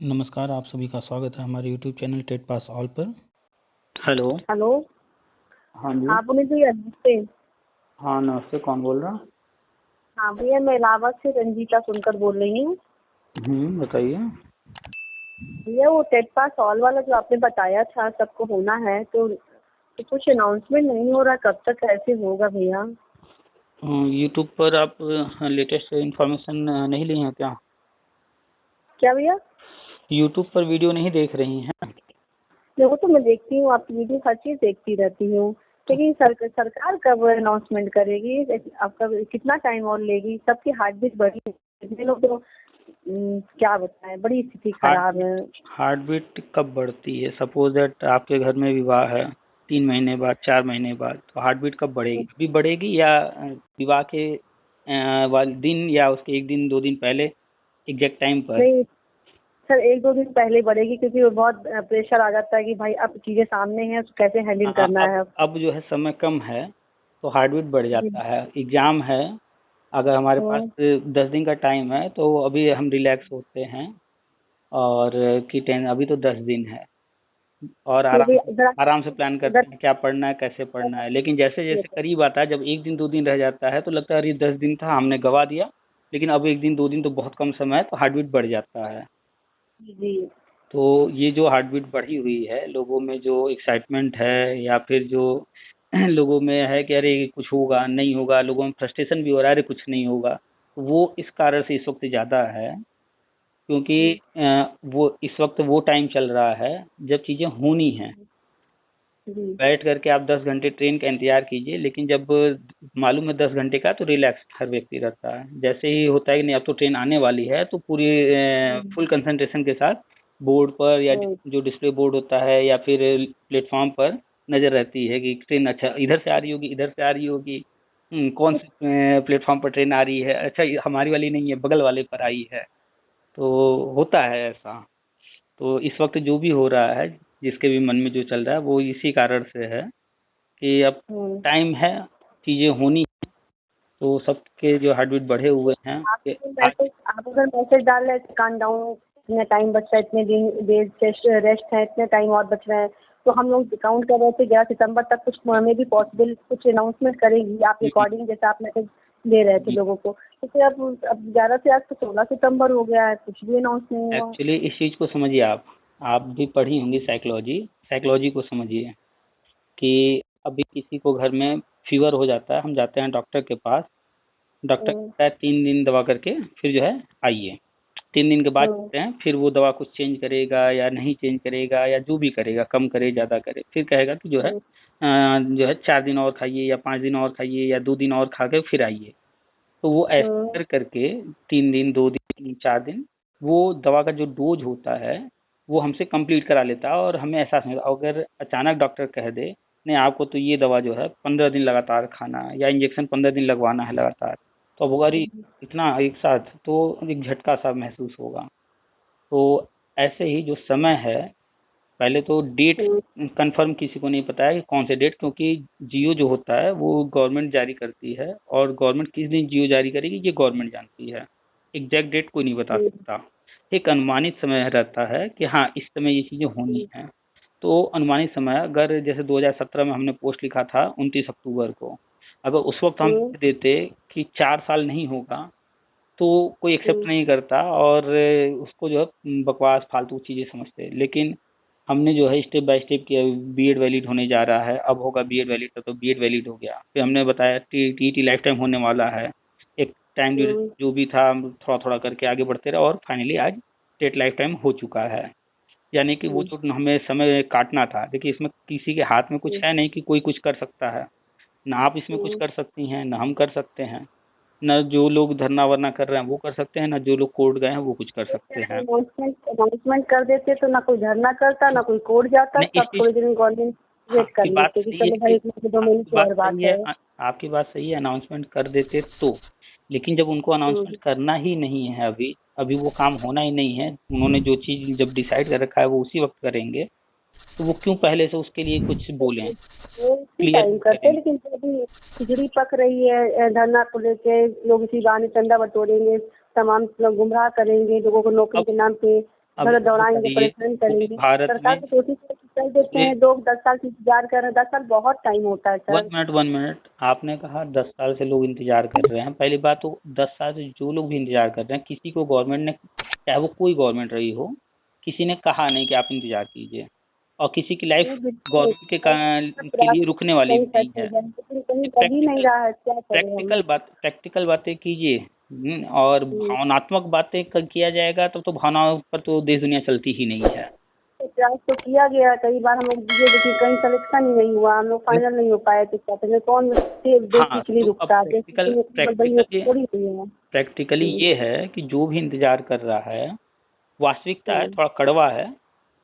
नमस्कार, आप सभी का स्वागत है हमारे YouTube channel TET pass all पर। हेलो। हेलो। हाँ जी। हाँ पुनीत भैया नमस्ते। हाँ नमस्ते, कौन बोल रहा? हाँ भैया मैं इलाहाबाद से रंजीता सुनकर बोल रही हूँ। बताइए। भैया वो टेट पास ऑल वाला जो आपने बताया था सबको होना है तो कुछ अनाउंसमेंट नहीं हो रहा, कब तक कैसे होगा भैया? यूट्यूब पर आप लेटेस्ट इंफॉर्मेशन नहीं ली हैं क्या? क्या भैया? यूट्यूब पर वीडियो नहीं देख रही हैं? वो तो मैं देखती हूँ, आपकी वीडियो हर चीज देखती रहती हूँ, लेकिन सरकार कब अनाउंसमेंट करेगी? आपका कितना टाइम और लेगी? सबकी हार्ट बीट बढ़ी है, इतने लोग तो क्या बताएं, बड़ी स्थिति खराब है। हार्ट बीट कब बढ़ती है? सपोज दैट आपके घर में विवाह है 3 महीने बाद, 4 महीने बाद, तो हार्ट बीट कब बढ़ेगी? अभी बढ़ेगी या विवाह के वाले दिन या उसके 1 दिन 2 दिन पहले एग्जैक्ट टाइम पर? नहीं सर, 1-2 दिन पहले बढ़ेगी, क्योंकि वो बहुत प्रेशर आ जाता है कि भाई अब चीजें सामने हैं, उसको कैसे हैंडल हाँ, करना है। अब जो है समय कम है तो हार्ट बीट बढ़ जी। जाता है। एग्जाम है, अगर हमारे पास हम्म, 10 दिन का टाइम है तो अभी हम रिलैक्स होते हैं और कि टेन अभी तो 10 दिन है और तो भी आराम से प्लान अगर करते हैं क्या पढ़ना है, कैसे पढ़ना है। लेकिन जैसे जैसे करीब आता है, जब 1 दिन 2 दिन रह जाता है तो लगता है अरे 10 दिन था, हमने गवा दिया। लेकिन अब 1 दिन 2 दिन तो बहुत कम समय है तो हार्ट बीट बढ़ जाता है। जी तो ये जो हार्ट बीट बढ़ी हुई है, लोगों में जो एक्साइटमेंट है या फिर जो लोगों में है कि अरे कुछ होगा नहीं होगा, लोगों में फ्रस्ट्रेशन भी हो रहा है अरे कुछ नहीं होगा, वो इस कारण से इस वक्त ज़्यादा है। क्योंकि वो इस वक्त वो टाइम चल रहा है जब चीज़ें होनी हैं। जी बैठ करके आप 10 घंटे ट्रेन का इंतजार कीजिए, लेकिन जब मालूम है 10 घंटे का तो रिलैक्स हर व्यक्ति रहता है। जैसे ही होता है कि नहीं अब तो ट्रेन आने वाली है तो पूरी फुल कंसंट्रेशन के साथ बोर्ड पर या जो डिस्प्ले बोर्ड होता है या फिर प्लेटफॉर्म पर नजर रहती है कि ट्रेन अच्छा इधर से आ रही होगी, इधर से आ रही होगी। कौन से प्लेटफॉर्म पर ट्रेन आ रही है, अच्छा ये हमारी वाली नहीं है बगल वाले पर आई है। तो होता है ऐसा। तो इस वक्त जो भी हो रहा है, जिसके भी मन में जो चल रहा है, वो इसी कारण से है कि अब टाइम है, चीजें होनी, तो सबके जो हार्ट बीट बढ़े हुए हैं कि आप अगर मैसेज डाल रहे हैं कान डाउन, इतना टाइम बच रहा है, इतने दिन देर रेस्ट है, इतने टाइम और बच रहा है, तो हम लोग काउंट कर रहे थे 11 सितंबर तक कुछ हमें भी पॉसिबल कुछ अनाउंसमेंट करेगी आपके अकॉर्डिंग, जैसा आप मैसेज दे रहे थे लोगों को। तो फिर अब 11 से आज तो 16 सितंबर हो गया है, कुछ भी अनाउंस नहीं हुआ। एक्चुअली इस चीज को समझिए। आप भी पढ़ी होंगी साइकोलॉजी, साइकोलॉजी को समझिए कि अभी किसी को घर में फीवर हो जाता है, हम जाते हैं डॉक्टर के पास, डॉक्टर कहता है 3 दिन दवा करके फिर जो है आइए। 3 दिन के बाद जाते हैं, फिर वो दवा कुछ चेंज करेगा या नहीं चेंज करेगा या जो भी करेगा, कम करे ज़्यादा करे, फिर कहेगा कि जो है 4 दिन और खाइए या 5 दिन और खाइए या 2 दिन और खा के फिर आइए। तो वो ऐसे कर करके 3 दिन 2 दिन 4 दिन वो दवा का जो डोज होता है वो हमसे कंप्लीट करा लेता है और हमें एहसास नहीं होता। अगर अचानक डॉक्टर कह दे नहीं आपको तो ये दवा जो है 15 दिन लगातार खाना है या इंजेक्शन 15 दिन लगवाना है लगातार, तो अब होगा अरे इतना एक साथ, तो एक झटका सा महसूस होगा। तो ऐसे ही जो समय है, पहले तो डेट कंफर्म किसी को नहीं पता है कि कौन से डेट, क्योंकि जियो जो होता है वो गवर्नमेंट जारी करती है और गवर्नमेंट किस दिन जियो जारी करेगी ये गवर्नमेंट जानती है। एग्जैक्ट डेट कोई नहीं बता सकता। एक अनुमानित समय रहता है कि हाँ इस समय ये चीज़ें होनी हैं। तो अनुमानित समय, अगर जैसे 2017 में हमने पोस्ट लिखा था 29 अक्टूबर को, अगर उस वक्त हम लिख देते कि 4 साल नहीं होगा तो कोई एक्सेप्ट नहीं करता और उसको जो है बकवास फालतू चीज़ें समझते। लेकिन हमने जो है स्टेप बाय स्टेप किया, बीएड वैलिड होने जा रहा है, अब होगा बीएड वैलिड, तो बीएड वैलिड हो गया। फिर हमने बताया टीईटी लाइफ टाइम होने वाला है। एक टाइम जो भी था हम थोड़ा थोड़ा करके आगे बढ़ते रहे और फाइनली आज टेट लाइफ टाइम हो चुका है। यानी कि वो जो हमें समय काटना था, देखिए इसमें किसी के हाथ में कुछ है नहीं कि कोई कुछ कर सकता है। ना आप इसमें कुछ कर सकती हैं ना हम कर सकते हैं, न जो लोग धरना वरना कर रहे हैं वो कर सकते हैं, ना जो लोग कोर्ट गए हैं वो कुछ कर सकते हैं। अनाउंसमेंट कर देते तो ना कोई धरना करता ना कोई कोर्ट जाता, सब थोड़े दिन गवर्नमेंट वेट कर आपकी बात लेते कि सही चलो भाई है, 1-2 महीने की और बात है। आपकी बात सही है, अनाउंसमेंट कर देते तो। लेकिन जब उनको अनाउंसमेंट करना ही नहीं है, अभी अभी वो काम होना ही नहीं है, उन्होंने जो चीज जब डिसाइड कर रखा है वो उसी वक्त करेंगे, तो वो क्यों पहले से उसके लिए कुछ बोलें, वो इसी क्लियर टाइम करते हैं, करें। लेकिन अभी खिचड़ी पक रही है धरना को लेके, लोग इसी बहाने चंदा बटोरेंगे, तमाम लोग गुमराह करेंगे लोगों को नौकरी अब के नाम पे, अब मतलब दौड़ाएंगे, बताइए, परेशान पूरे करेंगे। भारत सरकार में तो कोशिश कर देते पूरे हैं, लोग 10 साल से इंतजार कर रहे हैं। 10 साल बहुत टाइम होता है सर। 1 मिनट 1 मिनट, आपने कहा 10 साल से लोग इंतजार कर रहे हैं। पहली बात तो 10 साल से जो लोग भी इंतजार कर रहे हैं, किसी को गवर्नमेंट ने, चाहे वो कोई गवर्नमेंट रही हो, किसी ने कहा नहीं कि आप इंतजार कीजिए। और किसी की लाइफ नहीं, बिल्कुल नहीं। गवर्नमेंट के लिए रुकने वाली कहीं भी नहीं सेट हो है। जाए, लेकिन कहीं लग ही नहीं प्रैक्टिकल रहा है, क्या करें हम। प्रैक्टिकल बातें कीजिए। और हम्म। भावनात्मक बातें किया जाएगा तो भावनाओं पर तो देश दुनिया चलती ही नहीं है। तो प्रयास तो किया गया कई बार, हम लोग दिए, लेकिन कहीं सिलेक्शन ही नहीं हुआ, हम लोग फाइनल नहीं हो पाए। तो क्या करें, कौन देश हाँ, पीछे नहीं तो अब रुकता, देश पीछे थोड़ी नहीं है। प्रैक्टिकली हम्म। ये है कि जो भी इंतजार कर रहा है, वास्तविकता है, हम्म। थोड़ा कड़वा है,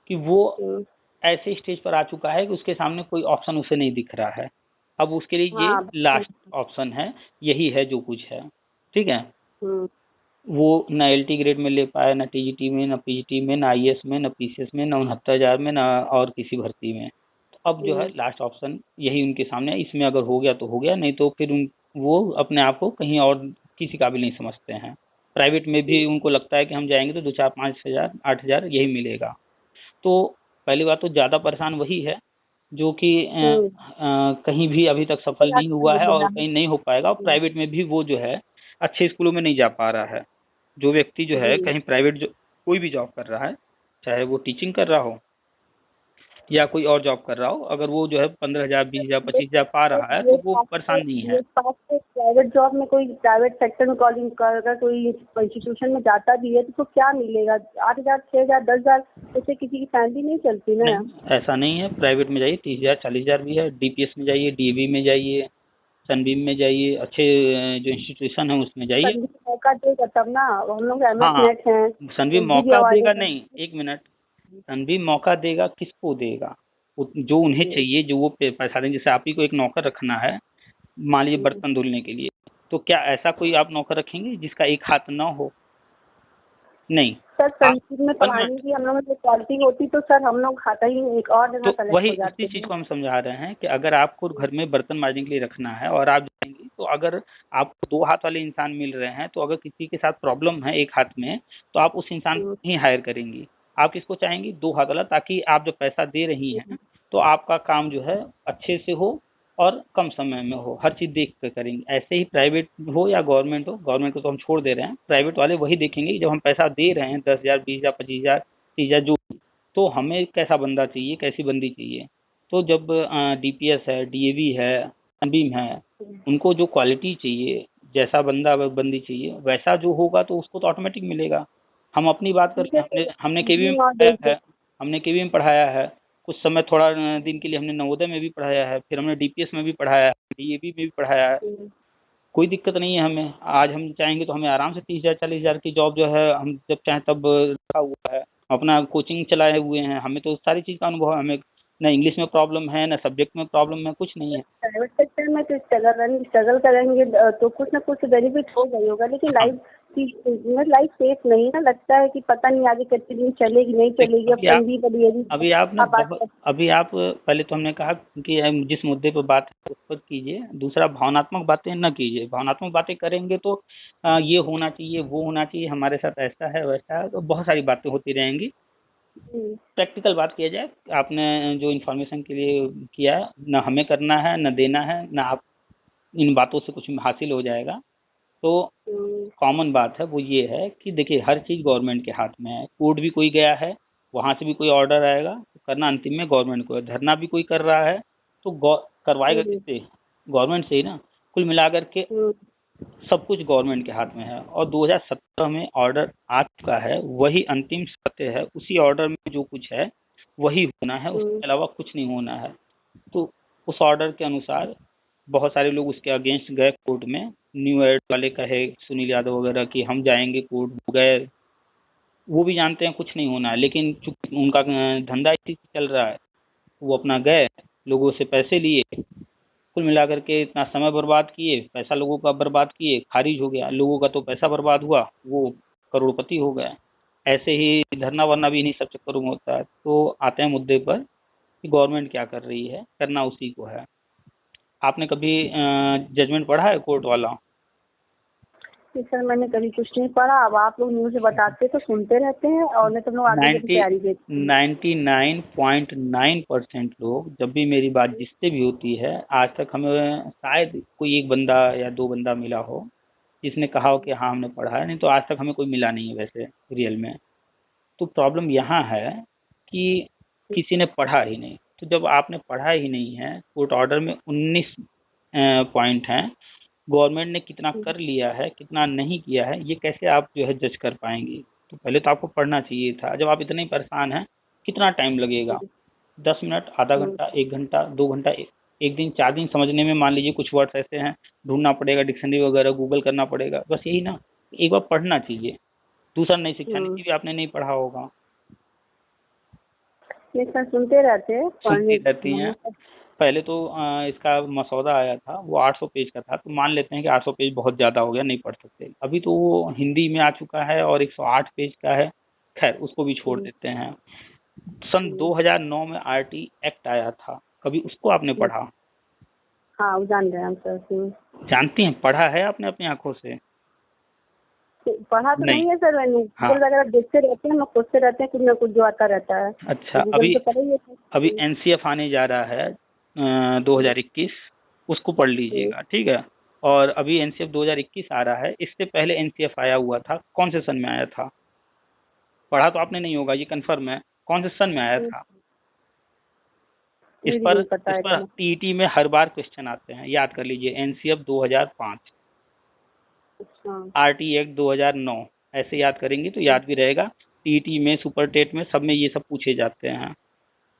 कि वो हम्म। ऐसे स्टेज पर आ चुका है कि उसके सामने कोई ऑप्शन उसे नहीं दिख रहा है। अब उसके लिए ये हाँ। लास्ट ऑप्शन है, यही है जो कुछ है। ठीक है। हम्म। वो ना एलटी ग्रेड में ले पाया, ना टीजीटी में, ना पीजीटी में, ना आईएएस में, ना पीसीएस में, ना 69,000 में, ना और किसी भर्ती में। तो अब जो है हम्म। लास्ट ऑप्शन यही उनके सामने है। इसमें अगर हो गया तो हो गया, नहीं तो फिर वो अपने आप को कहीं और किसी काबिल नहीं समझते हैं। प्राइवेट में भी उनको लगता है कि हम जाएंगे तो 2 4 5 हज़ार 8 हज़ार यही मिलेगा। तो पहली बात तो ज़्यादा परेशान वही है जो कि हम्म। कहीं भी अभी तक सफल प्रयास नहीं कर हुआ है और देना है। कहीं नहीं हो पाएगा। और प्राइवेट में भी वो जो है अच्छे स्कूलों में नहीं जा पा रहा है। जो व्यक्ति जो है जी। कहीं प्राइवेट जो कोई भी जॉब कर रहा है, चाहे वो टीचिंग कर रहा हो या कोई और जॉब कर रहा हो, अगर वो जो है 15,000 20,000 25,000 पा रहा है तो वो परेशान नहीं है। प्राइवेट जॉब में, कोई प्राइवेट सेक्टर में कॉलिंग कर, अगर कोई इंस्टीट्यूशन में जाता भी है तो उसको क्या मिलेगा? 8,000, 6,000, 10,000, उससे किसी की फैमिली नहीं चलती ना। नहीं, ऐसा नहीं है। प्राइवेट में जाइए, 30,000 40,000 भी है। डीपीएस में जाइए, डीएवी में जाइए, सनबीम में जाइए, अच्छे जो इंस्टीट्यूशन है उसमें जाइए। सभी को मौका देगा तब ना। हम लोग एमएस हाँ, नेट हैं, सनबीम एनजीबी मौका वाले देगा हैं। नहीं, 1 मिनट। तनवीर मौका देगा, किसको देगा? जो उन्हें चाहिए, जो वो पैसा दें। जैसे आप ही को एक नौकर रखना है, मान लीजिए बर्तन धुलने के लिए, तो क्या ऐसा कोई आप नौकर रखेंगे जिसका एक हाथ ना हो? नहीं। सर, आप संस्कृत में 1 पढ़ाने मिनट। की हम लोग जो क्वालिटी होती तो सर हम लोग खाता ही एक और जगह तो सेलेक्ट वही हो उसी जाते चीज हैं। को हम समझा रहे हैं कि अगर आपको घर में बर्तन मांजने के लिए रखना है और आप जाएंगे, तो अगर आपको 2 हाथ वाले इंसान मिल रहे हैं, तो अगर किसी के साथ प्रॉब्लम है एक हाथ में, तो आप उस इंसान हम्म। को ही हायर करेंगी। आप किसको चाहेंगी? 2 हाथ वाला, ताकि आप जब पैसा दे रही हैं तो आपका काम जो है अच्छे से हो और कम समय में हो। हर चीज देख कर करेंगे। ऐसे ही प्राइवेट हो या गवर्नमेंट हो, गवर्नमेंट को तो हम छोड़ दे रहे हैं, प्राइवेट वाले वही देखेंगे कि जब हम पैसा दे रहे हैं 10,000 20,000 25,000 30,000 जो, तो हमें कैसा बंदा चाहिए, कैसी बंदी चाहिए। तो जब डीपीएस है, डीएवी है, सनबीम है, उनको जो क्वालिटी चाहिए, जैसा बंदा बंदी चाहिए, वैसा जो होगा तो उसको तो ऑटोमेटिक मिलेगा। हम अपनी बात ठीक करते है हैं, हमने सर। हमने केवी में और पढ़ाया देखिए। है। हमने केवी में पढ़ाया है कुछ समय, थोड़ा दिन के लिए हमने नवोदय में भी पढ़ाया है, फिर हमने डीपीएस में भी पढ़ाया है, डीएवी में भी पढ़ाया है। कोई दिक्कत नहीं है हमें। आज हम चाहेंगे तो हमें आराम से 30,000 40,000 की जॉब जो है हम जब चाहें तब रखा हुआ है। अपना कोचिंग चलाए हुए हैं, हमें तो सारी चीज़ का अनुभव है। हमें ना इंग्लिश में प्रॉब्लम है, ना सब्जेक्ट में प्रॉब्लम है, कुछ नहीं है। प्राइवेट सेक्टर में तो स्ट्रगल करेंगे तो कुछ ना कुछ बेनिफिट होगा ही होगा, लेकिन हाँ, लाइफ सेफ नहीं ना। लगता है कि पता नहीं आगे कितने दिन चलेगी, नहीं चलेगी। अब अभी आप तंगी बढ़ेगी। अभी आप ना अब बात बहुत अभी आप पहले तो हमने कहा कि हम जिस मुद्दे पर बात है उस पर कीजिए। दूसरा, भावनात्मक बातें न कीजिए। भावनात्मक बातें करेंगे तो ये होना चाहिए, वो होना चाहिए, हमारे साथ ऐसा है वैसा है, तो बहुत सारी बातें होती रहेंगी। प्रैक्टिकल बात किया जाए, आपने जो इन्फॉर्मेशन के लिए किया है, ना हमें करना है, ना देना है, ना आप इन बातों से कुछ हासिल हो जाएगा। तो कॉमन बात है वो ये है कि देखिए, हर चीज़ गवर्नमेंट के हाथ में है। कोर्ट भी कोई गया है, वहाँ से भी कोई ऑर्डर आएगा तो करना अंतिम में गवर्नमेंट को है। धरना भी कोई कर रहा है तो करवाएगा किससे? गवर्नमेंट से ही ना। कुल मिलाकर के सब कुछ गवर्नमेंट के हाथ में है। और 2017 में ऑर्डर आ चुका है, वही अंतिम सत्य है। उसी ऑर्डर में जो कुछ है वही होना है, उसके अलावा कुछ नहीं होना है। तो उस ऑर्डर के अनुसार बहुत सारे लोग उसके अगेंस्ट गए कोर्ट में। न्यू एड वाले कहे, सुनील यादव वगैरह, कि हम जाएंगे कोर्ट, गए। वो भी जानते हैं कुछ नहीं होना है, लेकिन चूंकि उनका धंधा इसी से चल रहा है, वो अपना गए, लोगों से पैसे लिए, कुल मिलाकर के इतना समय बर्बाद किए, पैसा लोगों का बर्बाद किए, खारिज हो गया। लोगों का तो पैसा बर्बाद हुआ, वो करोड़पति हो गए। ऐसे ही धरना वरना भी इन्हीं सब चक्करों में होता है। तो आते हैं मुद्दे पर कि गवर्नमेंट क्या कर रही है, करना उसी को है। आपने कभी जजमेंट पढ़ा है कोर्ट वाला? कि सर मैंने कभी कुछ नहीं पढ़ा, अब आप लोग न्यूज़ बताते तो सुनते रहते हैं और नहीं तो हम लोग आगे की तैयारी देखते हैं। 99.9% लोग जब भी मेरी बात जिससे भी होती है, आज तक हमें शायद कोई एक बंदा या दो बंदा मिला हो जिसने कहा हो कि हाँ हमने पढ़ा है, नहीं तो आज तक हमें कोई मिला नहीं है वैसे रियल में। तो प्रॉब्लम यहाँ है कि किसी ने पढ़ा ही नहीं। तो जब आपने पढ़ा ही नहीं है, कोर्ट ऑर्डर में 19 पॉइंट हैं, गवर्नमेंट ने कितना कर लिया है कितना नहीं किया है ये कैसे आप जो है जज कर पाएंगे। तो पहले तो आपको पढ़ना चाहिए था। जब आप इतने ही परेशान हैं, कितना टाइम लगेगा? 10 मिनट, आधा घंटा, 1 घंटा, 2 घंटा, एक दिन, 4 दिन समझने में। मान लीजिए कुछ वर्ड्स ऐसे हैं, ढूंढना पड़ेगा डिक्शनरी वगैरह, गूगल करना पड़ेगा, बस यही ना। एक बार पढ़ना चाहिए। दूसरा, नई शिक्षा नीति भी आपने नहीं पढ़ा होगा। नहीं सर, सुनते रहते हैं, सुनती पढ़ने रहती हैं। पहले तो इसका मसौदा आया था, वो 800 पेज का था, तो मान लेते हैं कि 800 पेज बहुत ज़्यादा हो गया, नहीं पढ़ सकते। अभी तो वो हिंदी में आ चुका है और 108 पेज का है। खैर, उसको भी छोड़ देते हैं। सन 2009 में आरटी एक्ट आया था, कभी उसको आपने पढ़ा? हाँ, वो जान रहे हैं हम सर। जानती हैं, पढ़ा है आपने अपनी आंखों से? पढ़ा तो नहीं है सर, मैंने हाँ। गूगल वगैरह देखते रहते हैं, हम लोग खोजते रहते हैं, कुछ ना कुछ जो आता रहता है। अच्छा, गूगल अभी तो पढ़ा ही है सर। अभी एनसीएफ आने जा रहा है 2021, उसको पढ़ लीजिएगा, ठीक है। और अभी एनसीएफ 2021 आ रहा है, इससे पहले एनसीएफ आया हुआ था, कौन से सन में आया था? पढ़ा तो आपने नहीं होगा, ये कंफर्म है। कौन से सन में आया था? इस पर टीईटी में हर बार क्वेश्चन आते हैं, याद कर लीजिए। एनसीएफ 2005, आरटी एक्ट 2009, ऐसे याद करेंगे तो याद भी रहेगा। टीईटी में, सुपर टेट में, सब में ये सब पूछे जाते हैं।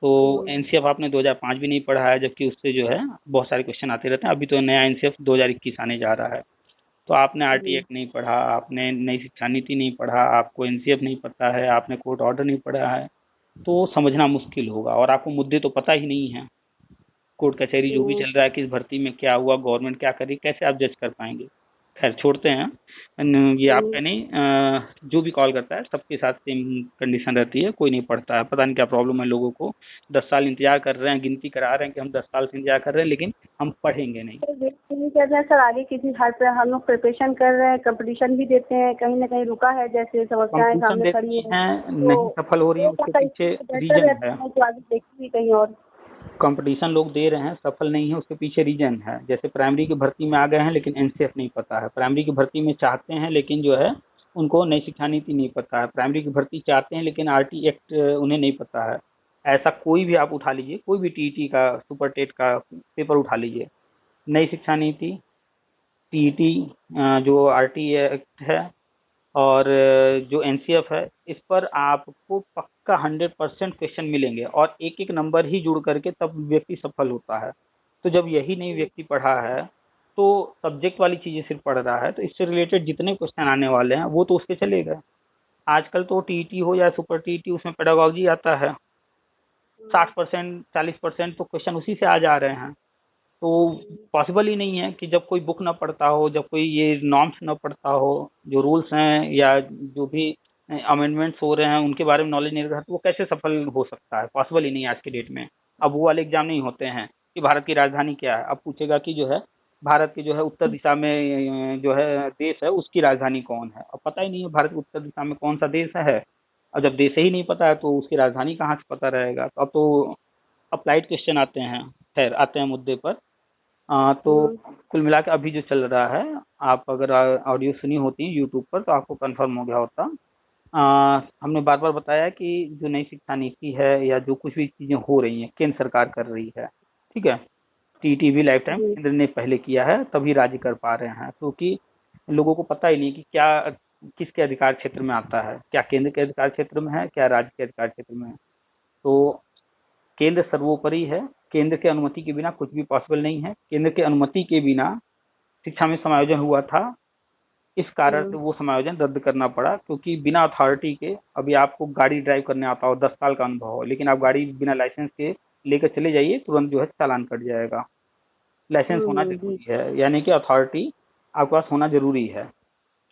तो एनसीएफ आपने 2005 भी नहीं पढ़ा है, जबकि उससे जो है बहुत सारे क्वेश्चन आते रहते हैं। अभी तो नया एनसीएफ 2021 आने जा रहा है। तो आपने आरटी एक्ट नहीं पढ़ा, आपने नई शिक्षा नीति नहीं पढ़ा, आपको एनसीएफ नहीं पता है, आपने कोर्ट ऑर्डर नहीं पढ़ा है, तो समझना मुश्किल होगा। और आपको मुद्दे तो पता ही नहीं है, कोर्ट कचहरी जो भी चल रहा है, किस भर्ती में क्या हुआ, गवर्नमेंट क्या करी, कैसे आप जज कर पाएंगे। खैर, छोड़ते हैं। ये आपका नहीं, जो भी कॉल करता है सबके साथ सेम कंडीशन रहती है, कोई नहीं पढ़ता है। पता नहीं क्या प्रॉब्लम है लोगों को। 10 साल इंतजार कर रहे हैं, गिनती करा रहे हैं कि हम 10 साल से इंतजार कर रहे हैं, लेकिन हम पढ़ेंगे नहीं। नहीं कर रहे हैं सर, आगे किसी हाल पे हम लोग प्रिपरेशन कर रहे हैं, कंपटीशन भी देते हैं, कहीं ना कहीं रुका है, जैसे समस्याएं सामने खड़ी है, नहीं सफल हो रही है, उसके पीछे रीजन है। तो आगे देखिए कहीं और। कंपटीशन लोग दे रहे हैं, सफल नहीं है, उसके पीछे रीजन है। जैसे प्राइमरी की भर्ती में आ गए हैं, लेकिन एनसीएफ नहीं पता है। प्राइमरी की भर्ती में चाहते हैं, लेकिन जो है उनको नई शिक्षा नीति नहीं पता है। प्राइमरी की भर्ती चाहते हैं, लेकिन आरटी एक्ट उन्हें नहीं पता है। ऐसा कोई भी आप उठा लीजिए, कोई भी टीईटी का, सुपर टेट का पेपर उठा लीजिए, नई शिक्षा नीति, टीईटी, जो आरटी एक्ट है, और जो एनसीएफ है, इस पर आपको पक्का 100% क्वेश्चन मिलेंगे, और एक एक नंबर ही जुड़ करके तब व्यक्ति सफल होता है। तो जब यही नहीं व्यक्ति पढ़ा है, तो सब्जेक्ट वाली चीजें सिर्फ पढ़ रहा है, तो इससे रिलेटेड जितने क्वेश्चन आने वाले हैं वो तो उसके चलेगा। आजकल तो टीईटी हो या सुपर टीईटी, उसमें पेडागोजी आता है। 60%, 40% तो क्वेश्चन उसी से आ जा रहे हैं। तो पॉसिबल ही नहीं है कि जब कोई बुक ना पढ़ता हो, जब कोई ये नॉर्म्स ना पढ़ता हो, जो रूल्स हैं या जो भी अमेंडमेंट्स हो रहे हैं उनके बारे में नॉलेज नहीं रखता, तो वो कैसे सफल हो सकता है? पॉसिबल ही नहीं है आज के डेट में। अब वो वाले एग्जाम नहीं होते हैं कि भारत की राजधानी क्या है, अब पूछेगा कि जो है भारत की जो है उत्तर दिशा में जो है देश है, उसकी राजधानी कौन है। अब पता ही नहीं है भारत की उत्तर दिशा में कौन सा देश है। और जब देश ही नहीं पता है तो उसकी राजधानी कहाँ से पता रहेगा? तो अब तो अप्लाइड क्वेश्चन आते हैं। खैर, आते हैं मुद्दे पर। तो कुल मिला के अभी जो चल रहा है, आप अगर ऑडियो सुनी होती यूट्यूब पर तो आपको कंफर्म हो गया होता। हमने बार बार बताया कि जो नई शिक्षा नीति है या जो कुछ भी चीजें हो रही हैं, केंद्र सरकार कर रही है, ठीक है। टीटी भी लाइफ टाइम केंद्र ने पहले किया है, तभी राज्य कर पा रहे हैं, क्योंकि लोगों को पता ही नहीं कि क्या किसके अधिकार क्षेत्र में आता है, क्या केंद्र के अधिकार क्षेत्र में है, क्या राज्य के अधिकार क्षेत्र में है। तो केंद्र सर्वोपरि है, केंद्र के अनुमति के बिना कुछ भी पॉसिबल नहीं है। केंद्र के अनुमति के बिना शिक्षा में समायोजन हुआ था, इस कारण से वो समायोजन रद्द करना पड़ा, क्योंकि बिना अथॉरिटी के, अभी आपको गाड़ी ड्राइव करने आता हो, 10 साल का अनुभव हो, लेकिन आप गाड़ी बिना लाइसेंस के लेकर चले जाइए, तुरंत जो है चालान कट जाएगा। लाइसेंस होना जरूरी है, यानी कि अथॉरिटी आपके पास होना जरूरी है।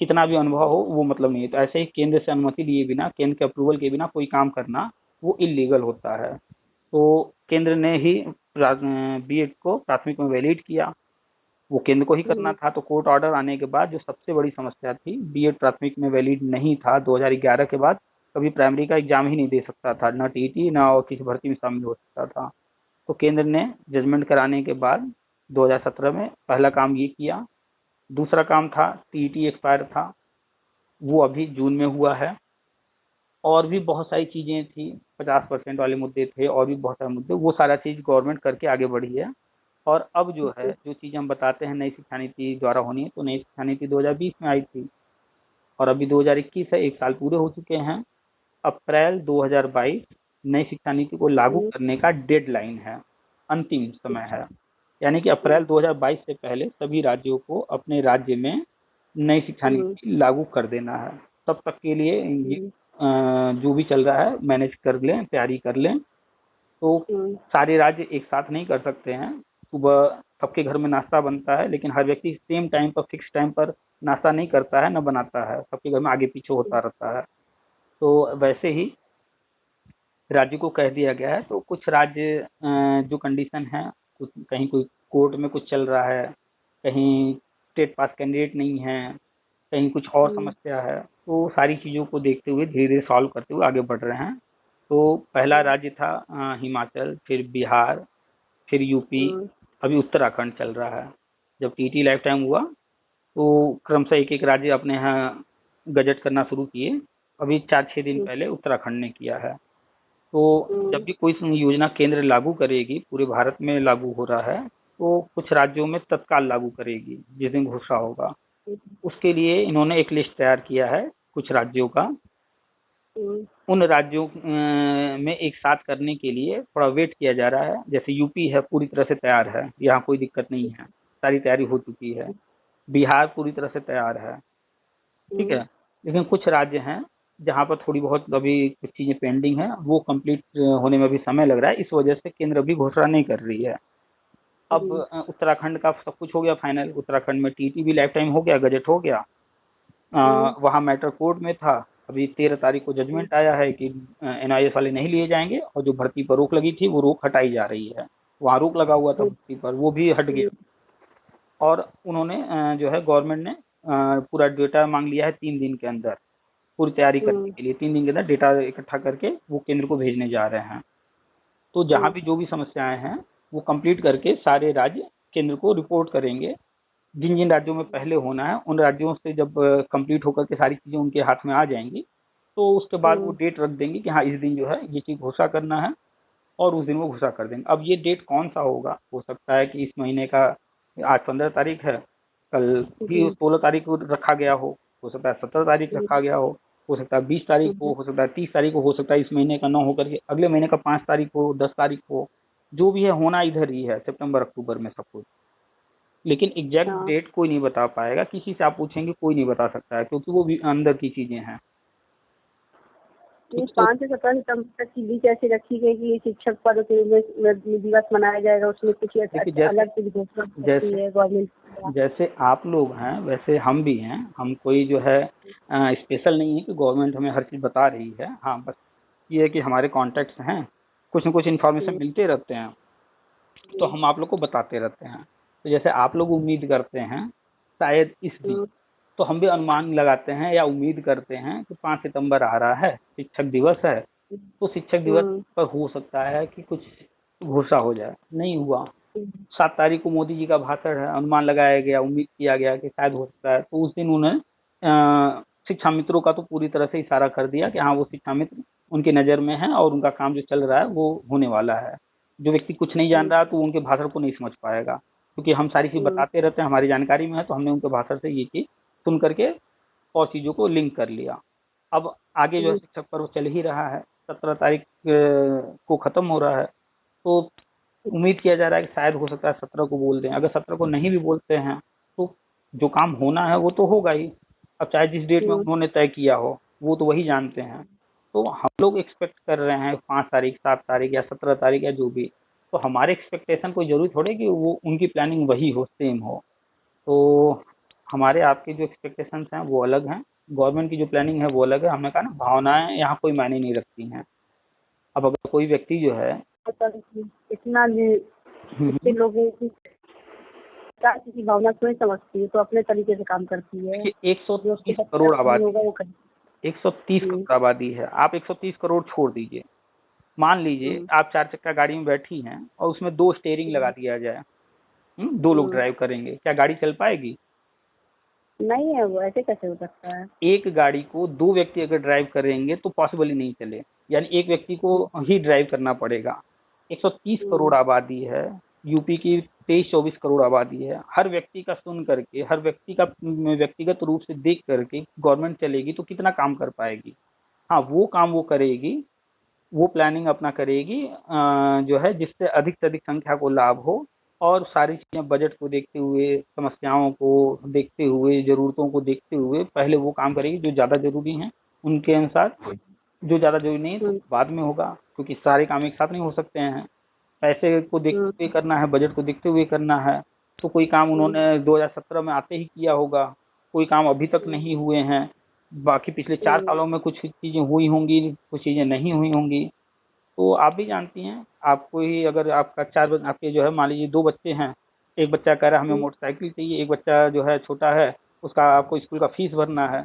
कितना भी अनुभव हो वो मतलब नहीं है। तो ऐसे ही केंद्र से अनुमति लिए बिना, केंद्र के अप्रूवल के बिना कोई काम करना वो इलीगल होता है। तो केंद्र ने ही बीएड को प्राथमिक में वैलिड किया, वो केंद्र को ही करना था। तो कोर्ट ऑर्डर आने के बाद जो सबसे बड़ी समस्या थी, बीएड प्राथमिक में वैलिड नहीं था 2011 के बाद, कभी प्राइमरी का एग्जाम ही नहीं दे सकता था, ना टीईटी ना और किसी भर्ती में शामिल हो सकता था। तो केंद्र ने जजमेंट कराने के बाद 2017 में पहला काम ये किया। दूसरा काम था, टीईटी एक्सपायर था, वो अभी जून में हुआ है। और भी बहुत सारी चीजें थी, 50% वाले मुद्दे थे, और भी बहुत सारे मुद्दे, वो सारा चीज गवर्नमेंट करके आगे बढ़ी है। और अब जो है, जो चीज हम बताते हैं नई शिक्षा नीति द्वारा होनी है, तो नई शिक्षा नीति 2020 में आई थी और अभी 2021 है, 1 साल पूरे हो चुके हैं। अप्रैल 2022 नई शिक्षा नीति को लागू करने का डेडलाइन है, अंतिम समय है। यानी कि अप्रैल 2022 से पहले सभी राज्यों को अपने राज्य में नई शिक्षा नीति लागू कर देना है। तब तक के लिए ये जो भी चल रहा है मैनेज कर लें, तैयारी कर लें। तो सारे राज्य एक साथ नहीं कर सकते हैं। सुबह सबके घर में नाश्ता बनता है, लेकिन हर व्यक्ति सेम टाइम पर, फिक्स टाइम पर नाश्ता नहीं करता है, न बनाता है, सबके घर में आगे पीछे होता रहता है। तो वैसे ही राज्य को कह दिया गया है। तो कुछ राज्य जो कंडीशन है, कुछ कहीं कोई कोर्ट में कुछ चल रहा है, कहीं स्टेट पास कैंडिडेट नहीं है, कहीं कुछ और समस्या है, तो सारी चीज़ों को देखते हुए धीरे धीरे सॉल्व करते हुए आगे बढ़ रहे हैं। तो पहला राज्य था हिमाचल, फिर बिहार, फिर यूपी, अभी उत्तराखंड चल रहा है। जब टीटी लाइफ टाइम हुआ तो क्रमशः एक एक राज्य अपने यहाँ गजट करना शुरू किए। अभी 4-6 दिन पहले उत्तराखंड ने किया है। तो जब भी कोई योजना केंद्र लागू करेगी, पूरे भारत में लागू हो रहा है, तो कुछ राज्यों में तत्काल लागू करेगी जिस दिन घोषणा होगा। उसके लिए इन्होंने एक लिस्ट तैयार किया है कुछ राज्यों का। उन राज्यों में एक साथ करने के लिए थोड़ा वेट किया जा रहा है। जैसे यूपी है, पूरी तरह से तैयार है, यहाँ कोई दिक्कत नहीं है, सारी तैयारी हो चुकी है। बिहार पूरी तरह से तैयार है, ठीक है। लेकिन कुछ राज्य हैं जहाँ पर थोड़ी बहुत अभी कुछ चीजें पेंडिंग है, वो कंप्लीट होने में भी समय लग रहा है। इस वजह से केंद्र अभी घोषणा नहीं कर रही है। अब उत्तराखंड का सब कुछ हो गया फाइनल। उत्तराखंड में टीटी भी लाइफ टाइम हो गया, गजट हो गया। वहाँ मैटर कोर्ट में था। अभी 13 तारीख को जजमेंट आया है कि एनआईएस वाले नहीं लिए जाएंगे, और जो भर्ती पर रोक लगी थी वो रोक हटाई जा रही है। वहाँ रोक लगा हुआ था भर्ती पर, वो भी हट गया। और उन्होंने जो है गवर्नमेंट ने पूरा डेटा मांग लिया है 3 दिन के अंदर, पूरी तैयारी करने के लिए 3 दिन के अंदर डेटा इकट्ठा करके वो केंद्र को भेजने जा रहे हैं। तो जहाँ भी जो भी समस्याएं हैं वो कंप्लीट करके सारे राज्य केंद्र को रिपोर्ट करेंगे। जिन जिन राज्यों में पहले होना है, उन राज्यों से जब कंप्लीट होकर के सारी चीजें उनके हाथ में आ जाएंगी, तो उसके बाद वो डेट रख देंगे कि हाँ इस दिन जो है ये चीज घोषणा करना है, और उस दिन वो घोषणा कर देंगे। अब ये डेट कौन सा होगा, हो सकता है कि इस महीने का, आज 15 तारीख है, कल भी 16 तारीख को रखा गया हो सकता है 17 तारीख रखा गया हो सकता है 20 तारीख हो सकता है 30 तारीख हो सकता है इस महीने का 9 होकर के अगले महीने का 5 तारीख हो, 10 तारीख हो। जो भी है होना इधर ही है, सितंबर अक्टूबर में सब कुछ। लेकिन एग्जैक्ट डेट कोई नहीं बता पाएगा, किसी से आप पूछेंगे कोई नहीं बता सकता है, क्योंकि वो भी अंदर की चीजें हैं। 5 से 17 सितंबर तक की बीच ऐसी रखी गई कि शिक्षक पद के दिवस मनाया जाएगा, उसमें कुछ अलग चीज घोषणा है गवर्नमेंट। जैसे आप लोग हैं वैसे हम भी हैं, हम कोई जो है स्पेशल नहीं है कि गवर्नमेंट हमें हर चीज बता रही है। हाँ, बस ये है कि हमारे कॉन्टेक्ट्स हैं, कुछ न कुछ इन्फॉर्मेशन मिलते रहते हैं, तो हम आप लोग को बताते रहते हैं। तो जैसे आप लोग उम्मीद करते हैं शायद इस दिन, तो हम भी अनुमान लगाते हैं या उम्मीद करते हैं कि 5 सितंबर आ रहा है, शिक्षक दिवस है, तो शिक्षक दिवस पर हो सकता है कि कुछ घोषणा हो जाए। नहीं हुआ। 7 तारीख को मोदी जी का भाषण है, अनुमान लगाया गया, उम्मीद किया गया कि शायद हो सकता है, तो उस दिन उन्हें शिक्षा मित्रों का तो पूरी तरह से इशारा कर दिया कि हाँ वो शिक्षा मित्र उनकी नजर में है और उनका काम जो चल रहा है वो होने वाला है। जो व्यक्ति कुछ नहीं जान रहा तो उनके भाषण को नहीं समझ पाएगा, क्योंकि हम सारी चीज बताते रहते हैं, हमारी जानकारी में है, तो हमने उनके भाषण से ये चीज सुन करके और चीजों को लिंक कर लिया। अब आगे जो है शिक्षक पर्व चल ही रहा है, 17 तारीख को खत्म हो रहा है, तो उम्मीद किया जा रहा है कि शायद हो सकता है 17 को बोल दें। अगर 17 को नहीं भी बोलते हैं तो जो काम होना है वो तो होगा ही। अब चाहे जिस डेट में उन्होंने तय किया हो, वो तो वही जानते हैं। तो हम लोग एक्सपेक्ट कर रहे हैं 5 तारीख, 7 तारीख या 17 तारीख या जो भी, तो हमारे एक्सपेक्टेशन कोई जरूरी थोड़े कि वो उनकी प्लानिंग वही हो, सेम हो। तो हमारे आपके जो एक्सपेक्टेशंस हैं वो अलग हैं, गवर्नमेंट की जो प्लानिंग है वो अलग है। हमने कहा ना, भावनाएं यहाँ कोई मायने नहीं रखती हैं। अब अगर कोई व्यक्ति जो है इतना लोगों की सरकार किसी भावना को नहीं समझती है, तो अपने तरीके से काम करती है। देखिए जो उसके 130 करोड़ आबादी होगा वो करेगी। 130 करोड़ आबादी है। आप 130 करोड़ छोड़ दीजिए, मान लीजिए आप 4 चक्का गाड़ी में बैठी हैं और उसमें 2 स्टेयरिंग लगा दिया जाए, 2 लोग ड्राइव करेंगे, क्या गाड़ी चल पाएगी? नहीं है, वो ऐसे कैसे हो सकता है? एक गाड़ी को 2 व्यक्ति अगर ड्राइव करेंगे तो पॉसिबल ही नहीं चले, यानी एक व्यक्ति को ही ड्राइव करना पड़ेगा। 130 करोड़ आबादी है, यूपी की 23-24 करोड़ आबादी है। हर व्यक्ति का सुन करके, हर व्यक्ति का व्यक्तिगत रूप से देख करके गवर्नमेंट चलेगी तो कितना काम कर पाएगी? हाँ, वो काम वो करेगी, वो प्लानिंग अपना करेगी जो है, जिससे अधिक से अधिक संख्या को लाभ हो, और सारी चीजें बजट को देखते हुए, समस्याओं को देखते हुए, जरूरतों को देखते हुए पहले वो काम करेगी जो ज्यादा जरूरी है उनके अनुसार। जो ज्यादा जरूरी नहीं है तो बाद में होगा, क्योंकि सारे काम एक साथ नहीं हो सकते हैं। पैसे को देखते हुए करना है, बजट को देखते हुए करना है। तो कोई काम उन्होंने 2017 में आते ही किया होगा, कोई काम अभी तक नहीं हुए हैं, बाकी पिछले 4 सालों में कुछ चीजें हुई होंगी, कुछ चीजें नहीं हुई होंगी। तो आप भी जानती हैं, आपको ही अगर आपका आपके जो है, मान लीजिए 2 बच्चे हैं, एक बच्चा कह रहा है हमें मोटरसाइकिल चाहिए, एक बच्चा जो है छोटा है, उसका आपको स्कूल का फीस भरना है।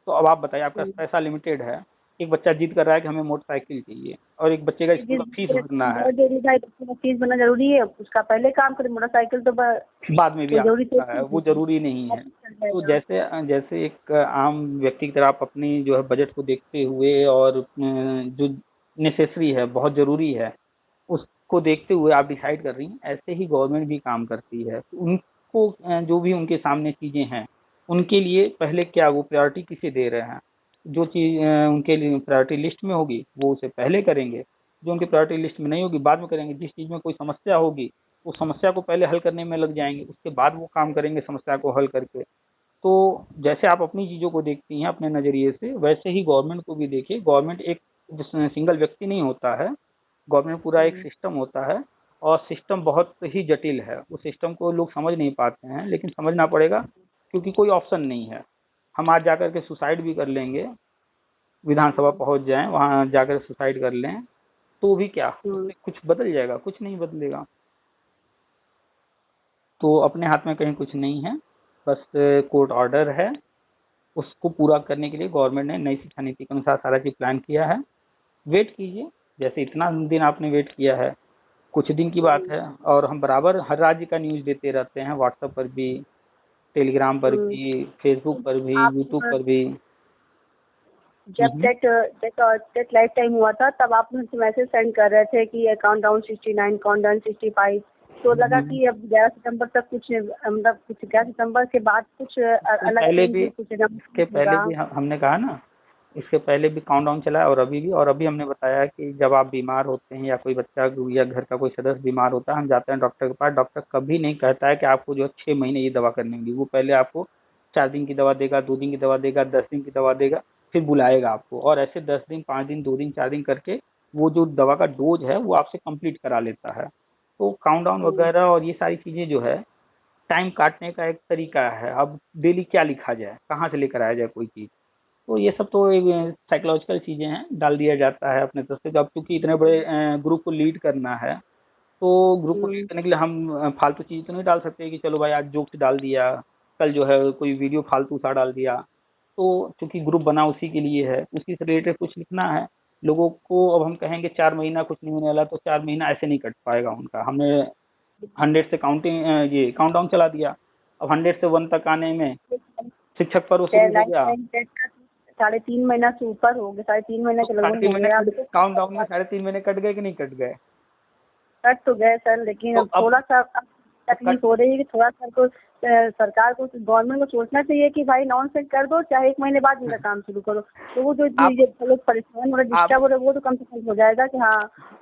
तो अब आप बताइए, आपका पैसा लिमिटेड है, एक बच्चा जिद कर रहा है कि हमें मोटरसाइकिल चाहिए, और एक बच्चे का स्कूल का फीस भरना है। फीस भरना जरूरी है, उसका पहले काम करे। मोटरसाइकिल तो बाद में भी आ सकता है, वो जरूरी नहीं है। तो जैसे जैसे एक आम व्यक्ति की तरह आप अपनी जो है बजट को देखते हुए, और जो नेसेसरी है, बहुत जरूरी है, उसको देखते हुए आप डिसाइड कर रही हैं, ऐसे ही गवर्नमेंट भी काम करती है। उनको जो भी उनके सामने चीजें हैं, उनके लिए पहले क्या वो प्रायोरिटी किसे दे रहे हैं, जो चीज उनके लिए प्रायोरिटी लिस्ट में होगी वो उसे पहले करेंगे, जो उनकी प्रायोरिटी लिस्ट में नहीं होगी बाद में करेंगे। जिस चीज में कोई समस्या होगी उस समस्या को पहले हल करने में लग जाएंगे, उसके बाद वो काम करेंगे समस्या को हल करके। तो जैसे आप अपनी चीजों को देखती हैं अपने नजरिए से, वैसे ही गवर्नमेंट को भी देखिए। गवर्नमेंट एक सिंगल व्यक्ति नहीं होता है, गवर्नमेंट पूरा एक सिस्टम होता है, और सिस्टम बहुत ही जटिल है। उस सिस्टम को लोग समझ नहीं पाते हैं, लेकिन समझना पड़ेगा, क्योंकि कोई ऑप्शन नहीं है। हम आज जाकर के सुसाइड भी कर लेंगे, विधानसभा पहुंच जाएं, वहां जाकर सुसाइड कर लें, तो भी क्या कुछ बदल जाएगा? कुछ नहीं बदलेगा। तो अपने हाथ में कहीं कुछ नहीं है, बस कोर्ट ऑर्डर है, उसको पूरा करने के लिए गवर्नमेंट ने नई शिक्षा नीति के अनुसार सारा चीज प्लान किया है। वेट कीजिए, जैसे इतना दिन आपने वेट किया है, कुछ दिन की बात है। और हम बराबर हर राज्य का न्यूज देते रहते हैं, व्हाट्सएप पर भी, टेलीग्राम पर भी, फेसबुक पर भी, यूट्यूब पर भी। जब टेट लाइफ टाइम हुआ था तब आप मुझे मैसेज सेंड कर रहे थे कि काउंट डाउन 69, काउंट डाउन 65, तो लगा कि अब 11 सितंबर तक कुछ, मतलब कुछ 11 सितंबर के बाद कुछ अलग पहले भी, इसके पहले भी हमने कहा ना, इसके पहले भी काउंटडाउन चला है, और अभी भी। और अभी हमने बताया कि जब आप बीमार होते हैं, या कोई बच्चा या घर का कोई सदस्य बीमार होता है, हम जाते हैं डॉक्टर के पास। डॉक्टर कभी नहीं कहता है कि आपको जो है 6 महीने ये दवा करनी होगी। वो पहले आपको 4 दिन की दवा देगा, 2 दिन की दवा देगा, 10 दिन की दवा देगा, फिर बुलाएगा आपको, और ऐसे 10 दिन, 5 दिन, 2 दिन, 4 दिन करके वो जो दवा का डोज है वो आपसे कंप्लीट करा लेता है। तो काउंटडाउन वगैरह और ये सारी चीजें जो है, टाइम काटने का एक तरीका है। अब डेली क्या लिखा जाए, कहाँ से लेकर आया जाए कोई चीज, तो ये सब तो एक साइकोलॉजिकल चीजें हैं, डाल दिया जाता है अपने तरफ से। जब क्योंकि इतने बड़े ग्रुप को लीड करना है, तो ग्रुप को लीड करने के लिए हम फालतू चीज तो नहीं डाल सकते कि चलो भाई आज जोक्स डाल दिया, कल जो है कोई वीडियो फालतू सा डाल दिया। तो चूंकि ग्रुप बना उसी के लिए है, उसी से रिलेटेड कुछ लिखना है लोगों को। अब हम कहेंगे 4 महीना कुछ नहीं होने वाला, तो 4 महीना ऐसे नहीं कट पाएगा उनका। हमने 100 से काउंटिंग ये काउंटडाउन चला दिया, अब 100 से 1 तक आने में शिक्षक पर शुरू हो गया। 3.5 महीना से ऊपर हो गया, 3.5 महीने के लगभग हो गया। काउंटडाउन में 3.5 महीने कट गए कि नहीं कट गए? कट तो गए सर, लेकिन तो थोड़ा सा तकलीफ हो रही है कि थोड़ा सा को सरकार को, गवर्नमेंट को सोचना चाहिए कि भाई अनाउंसमेंट कर दो, चाहे 1 महीने बाद इनका काम शुरू करो। तो वो जो लोग परेशान हो रहे, डिस्टर्ब हो रहे, वो तो कम से कम हो जाएगा कि हाँ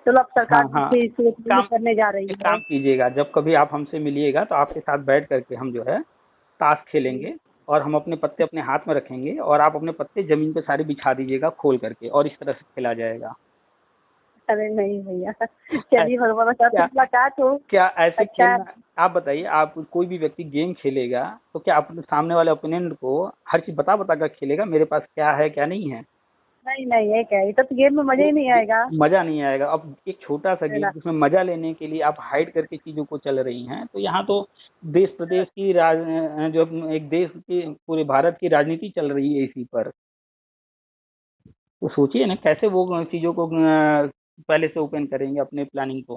चलो अब सरकार करने जा रही है। काम कीजिएगा, जब कभी आप हमसे मिलिएगा तो आपके साथ बैठ करके हम जो है ताश खेलेंगे, और हम अपने पत्ते अपने हाथ में रखेंगे, और आप अपने पत्ते जमीन पे सारे बिछा दीजिएगा खोल करके, और इस तरह से खेला जाएगा। अरे नहीं भैया, चलिए भगवान मुलाकात हो। क्या ऐसे खेलना? आप बताइए, आप कोई भी व्यक्ति गेम खेलेगा तो क्या अपने सामने वाले ओपोनेंट को हर चीज बता बता कर खेलेगा, मेरे पास क्या है क्या नहीं है? नहीं नहीं, ये क्या है, ये तो गेम में मजा ही नहीं आएगा। मजा नहीं आएगा। अब एक छोटा सा है गेम ना। जिसमें मजा लेने के लिए आप हाइड करके चीजों को चल रही हैं, तो यहाँ तो देश प्रदेश की जो एक देश की पूरे भारत की राजनीति चल रही है इसी पर। तो सोचिए ना कैसे वो चीजों को पहले से ओपन करेंगे अपने प्लानिंग को।